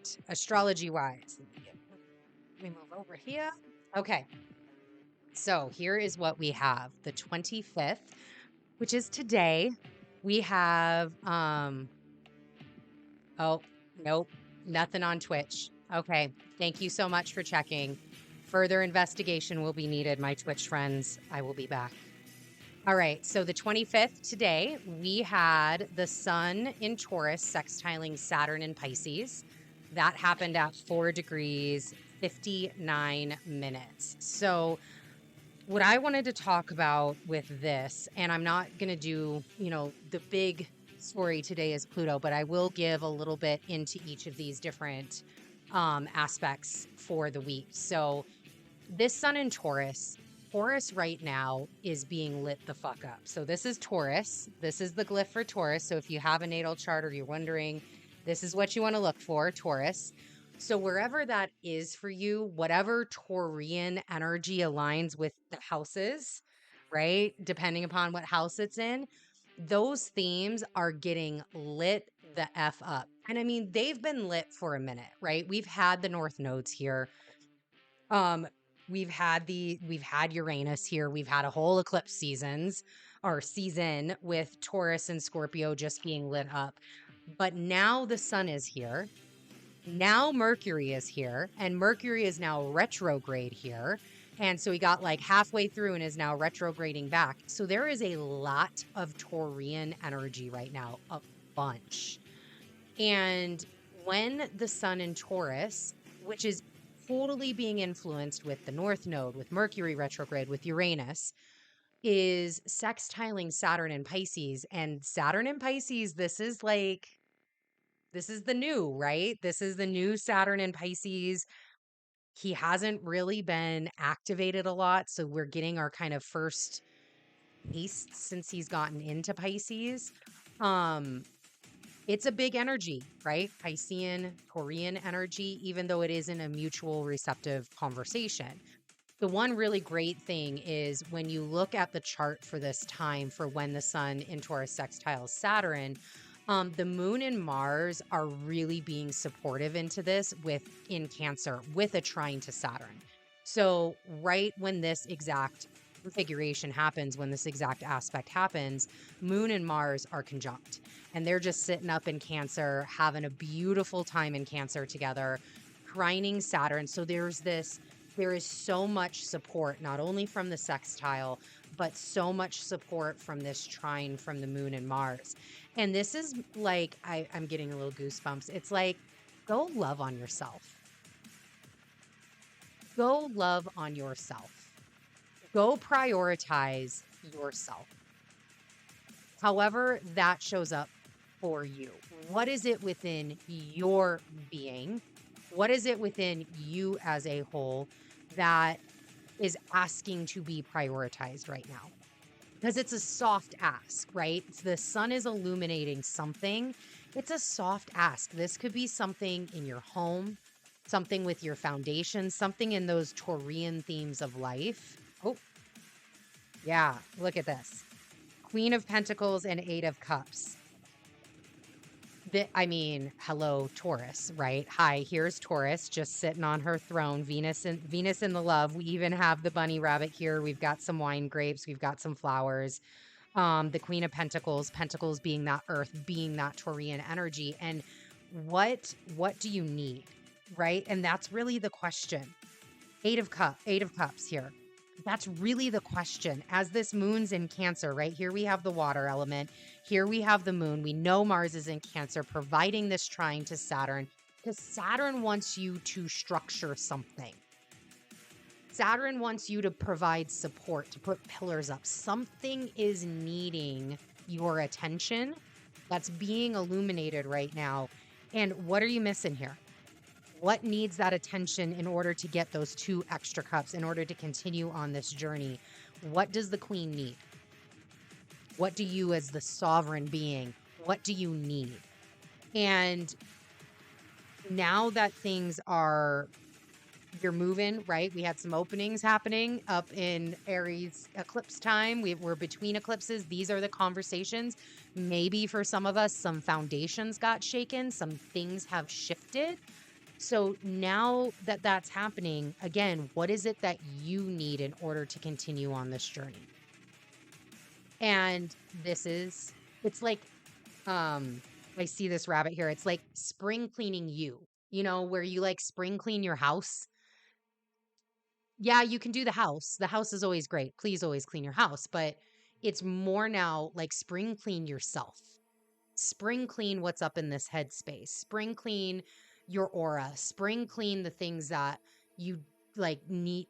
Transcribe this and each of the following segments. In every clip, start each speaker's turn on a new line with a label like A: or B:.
A: right, astrology-wise. Let me move over here. Okay, so here is what we have. The 25th, which is today, we have, oh, nope, nothing on Twitch. Okay, thank you so much for checking. Further investigation will be needed, my Twitch friends. I will be back. All right, so the 25th today, we had the sun in Taurus sextiling Saturn in Pisces. That happened at 4 degrees, 59 minutes. So what I wanted to talk about with this, and I'm not going to do, the big story today is Pluto, but I will give a little bit into each of these different aspects for the week. So this sun in Taurus right now is being lit the fuck up. So this is Taurus. This is the glyph for Taurus. So if you have a natal chart or you're wondering, this is what you want to look for, Taurus. So wherever that is for you, whatever Taurian energy aligns with the houses, right? Depending upon what house it's in, those themes are getting lit the F up. And I mean, they've been lit for a minute, right? We've had the North nodes here. We've had Uranus here. We've had a whole eclipse season with Taurus and Scorpio just being lit up. But now the sun is here. Now Mercury is here, and Mercury is now retrograde here. And so he got like halfway through and is now retrograding back. So there is a lot of Taurian energy right now, a bunch. And when the sun in Taurus, which is totally being influenced with the North Node, with Mercury retrograde, with Uranus, is sextiling Saturn in Pisces. And Saturn in Pisces, this is the new, right? This is the new Saturn in Pisces. He hasn't really been activated a lot. So we're getting our kind of first taste since he's gotten into Pisces. It's a big energy, right? Piscean, Taurian energy, even though it isn't a mutual receptive conversation. The one really great thing is when you look at the chart for this time for when the sun in Taurus sextiles Saturn, the moon and Mars are really being supportive into this in Cancer with a trine to Saturn. So right when this exact configuration happens, when this exact aspect happens, moon and Mars are conjunct and they're just sitting up in Cancer, having a beautiful time in Cancer together, trining Saturn. So there is so much support, not only from the sextile, but so much support from this trine from the moon and Mars. And this is like, I'm getting a little goosebumps. It's like, go love on yourself. Go love on yourself. Go prioritize yourself. However that shows up for you. What is it within your being? What is it within you as a whole that is asking to be prioritized right now? Because it's a soft ask, right? The sun is illuminating something. It's a soft ask. This could be something in your home, something with your foundation, something in those Taurian themes of life. Oh, yeah, look at this. Queen of Pentacles and Eight of Cups. Hello, Taurus, right? Hi, here's Taurus just sitting on her throne, Venus in the love. We even have the bunny rabbit here. We've got some wine grapes. We've got some flowers. The Queen of Pentacles being that earth, being that Taurian energy. And what do you need, right? And that's really the question. Eight of Cups here. That's really the question. As this moon's in Cancer, right? Here we have the water element. Here we have the moon. We know Mars is in Cancer, providing this trine to Saturn, because Saturn wants you to structure something. Saturn wants you to provide support, to put pillars up. Something is needing your attention that's being illuminated right now. And what are you missing here? What needs that attention in order to get those 2 extra cups, in order to continue on this journey? What does the queen need? What do you as the sovereign being, what do you need? And now that you're moving, right? We had some openings happening up in Aries eclipse time. We're between eclipses. These are the conversations. Maybe for some of us, some foundations got shaken. Some things have shifted. So now that that's happening, again, what is it that you need in order to continue on this journey? And it's like, um, I see this rabbit here. It's like spring cleaning you, where you like spring clean your house. Yeah, you can do the house. The house is always great. Please always clean your house. But it's more now like spring clean yourself. Spring clean what's up in this headspace. Spring clean your aura. Spring clean the things that you need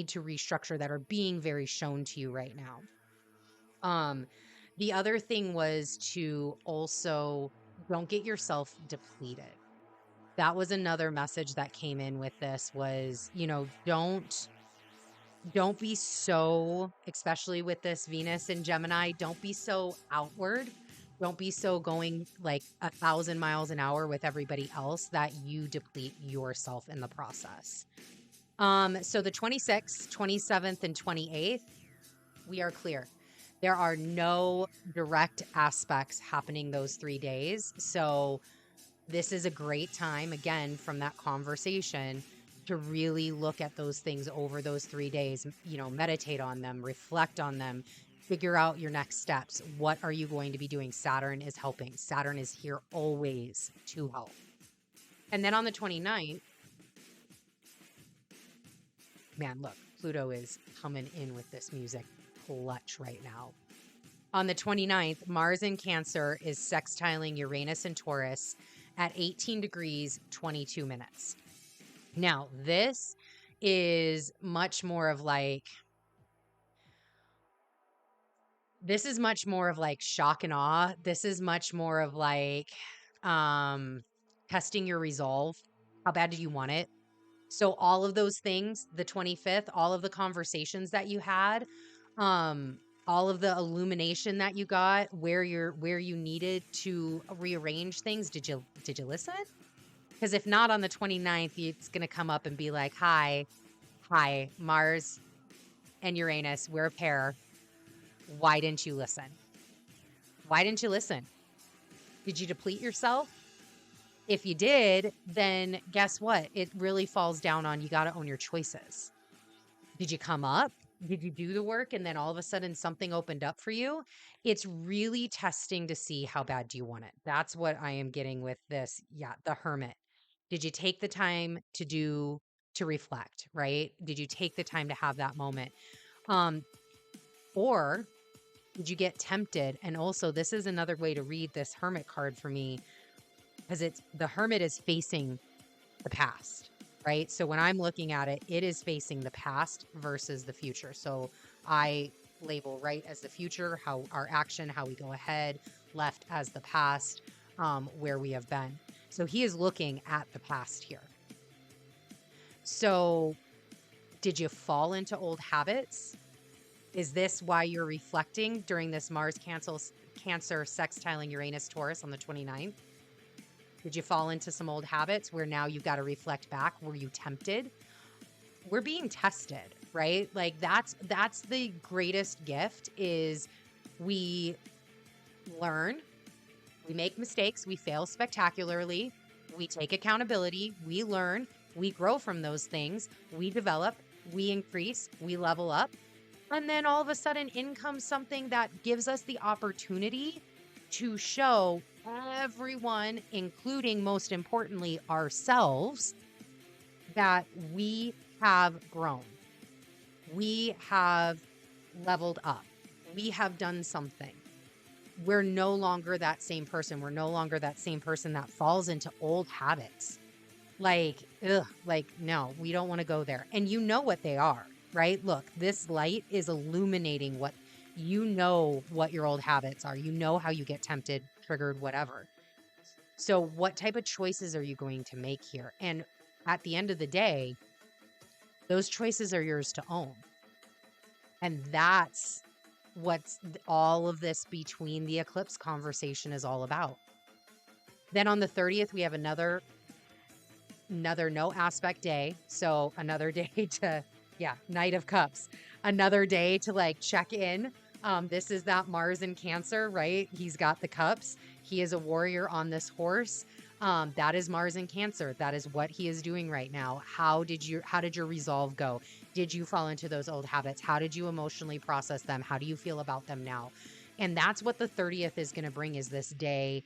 A: to restructure that are being very shown to you right now. Um, the other thing was to also don't get yourself depleted. That was another message that came in with this was, don't be so, especially with this Venus in Gemini, don't be so outward. Don't be so going like 1,000 miles an hour with everybody else that you deplete yourself in the process. So the 26th, 27th, and 28th, we are clear. There are no direct aspects happening those 3 days. So this is a great time, again, from that conversation to really look at those things over those 3 days, meditate on them, reflect on them, figure out your next steps. What are you going to be doing? Saturn is helping. Saturn is here always to help. And then on the 29th, man, look, Pluto is coming in with this music clutch right now. On the 29th, Mars in Cancer is sextiling Uranus and Taurus at 18 degrees, 22 minutes. Now, this is much more of like shock and awe. This is much more of like testing your resolve. How bad do you want it? So all of those things, the 25th, all of the conversations that you had, all of the illumination that you got, where you needed to rearrange things, did you listen? Because if not, on the 29th, it's going to come up and be like, hi, Mars and Uranus, we're a pair. Why didn't you listen? Why didn't you listen? Did you deplete yourself? If you did, then guess what? It really falls down on you got to own your choices. Did you come up? Did you do the work? And then all of a sudden something opened up for you? It's really testing to see how bad do you want it. That's what I am getting with this. Yeah, the Hermit. Did you take the time to reflect, right? Did you take the time to have that moment? Or did you get tempted? And also, this is another way to read this Hermit card for me, because the Hermit is facing the past, right? So when I'm looking at it, it is facing the past versus the future. So I label right as the future, how our action, how we go ahead, left as the past, where we have been. So he is looking at the past here. So did you fall into old habits? Is this why you're reflecting during this Mars Cancer sextiling Uranus Taurus on the 29th? Did you fall into some old habits where now you've got to reflect back? Were you tempted? We're being tested, right? Like that's the greatest gift is we learn, we make mistakes, we fail spectacularly, we take accountability, we learn, we grow from those things, we develop, we increase, we level up. And then all of a sudden in comes something that gives us the opportunity to show everyone, including most importantly ourselves, that we have grown. We have leveled up. We have done something. We're no longer that same person. We're no longer that same person that falls into old habits. No, we don't want to go there. And you know what they are, right? Look, this light is illuminating what your old habits are. You know how you get tempted, triggered, whatever. So what type of choices are you going to make here? And at the end of the day, those choices are yours to own. And that's what's all of this between the eclipse conversation is all about. Then on the 30th, we have another no aspect day. So another day to, Knight of Cups, another day to like check in. This is that Mars in Cancer, right? He's got the cups. He is a warrior on this horse. That is Mars in Cancer. That is what he is doing right now. How did your resolve go? Did you fall into those old habits? How did you emotionally process them? How do you feel about them now? And that's what the 30th is going to bring, is this day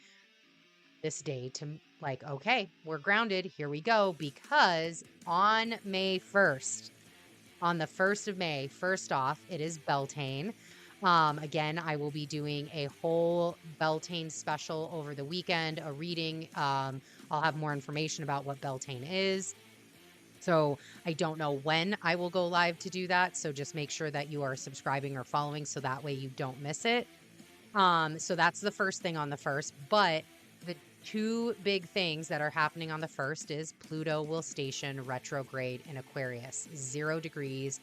A: to, like, okay, we're grounded. Here we go. Because on May 1st, on the 1st of May, first off, it is Beltane. Again, I will be doing a whole Beltane special over the weekend, a reading. I'll have more information about what Beltane is. So I don't know when I will go live to do that. So just make sure that you are subscribing or following so that way you don't miss it. So that's the first thing on the 1st. But the two big things that are happening on the 1st is Pluto will station retrograde in Aquarius, 0 degrees,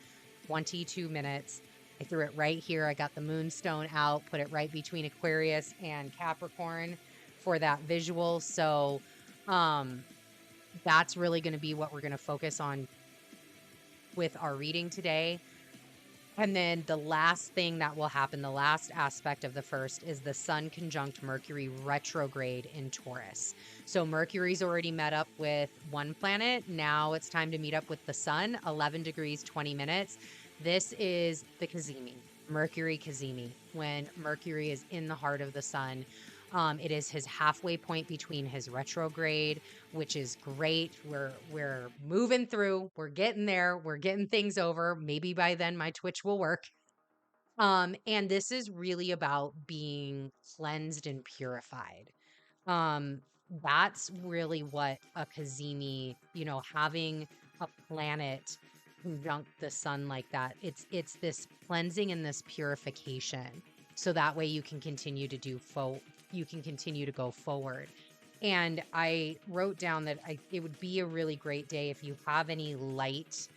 A: 22 minutes. I threw it right here. I got the moonstone out, put it right between Aquarius and Capricorn for that visual. So that's really going to be what we're going to focus on with our reading today. And then the last thing that will happen, the last aspect of the 1st, is the Sun conjunct Mercury retrograde in Taurus. So Mercury's already met up with one planet. Now it's time to meet up with the Sun, 11 degrees, 20 minutes. This is the Cazimi, Mercury Cazimi, when Mercury is in the heart of the Sun. It is his halfway point between his retrograde, which is great. We're moving through. We're getting there. We're getting things over. Maybe by then my Twitch will work. And this is really about being cleansed and purified. That's really what a Cazimi, having a planet conjunct the Sun like that. It's this cleansing and this purification. So that way you can continue to go forward. And I wrote down that it would be a really great day if you have any light,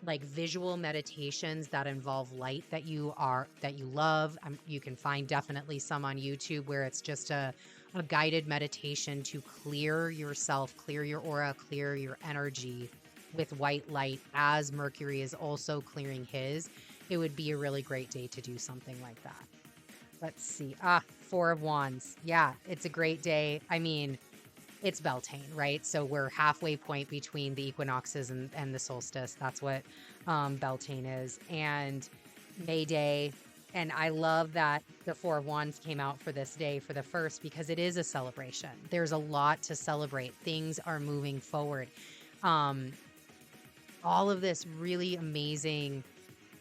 A: like visual meditations that involve light that you love. You can find definitely some on YouTube where it's just a guided meditation to clear yourself, clear your aura, clear your energy with white light, as Mercury is also clearing his. It would be a really great day to do something like that. Let's see. 4 of Wands. Yeah, it's a great day. I mean, it's Beltane, right? So we're halfway point between the equinoxes and the solstice. That's what Beltane is. And May Day. And I love that the 4 of Wands came out for this day, for the 1st, because it is a celebration. There's a lot to celebrate. Things are moving forward. All of this really amazing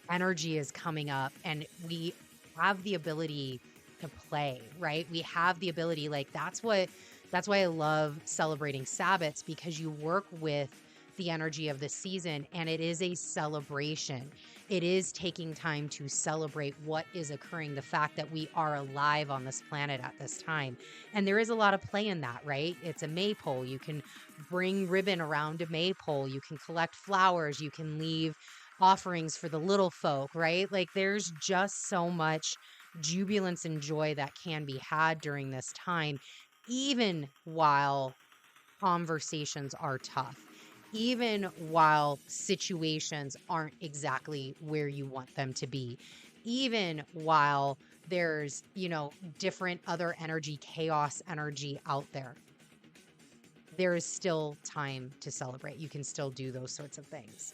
A: energy is coming up, and we have the ability to play, right? We have the ability, like, that's why I love celebrating Sabbats, because you work with the energy of the season, and it is a celebration. It is taking time to celebrate what is occurring, the fact that we are alive on this planet at this time. And there is a lot of play in that, right? It's a maypole. You can bring ribbon around a maypole. You can collect flowers. You can leave offerings for the little folk, right? Like, there's just so much jubilance and joy that can be had during this time, even while conversations are tough, even while situations aren't exactly where you want them to be, even while there's, different other energy, chaos energy out there. There is still time to celebrate. You can still do those sorts of things.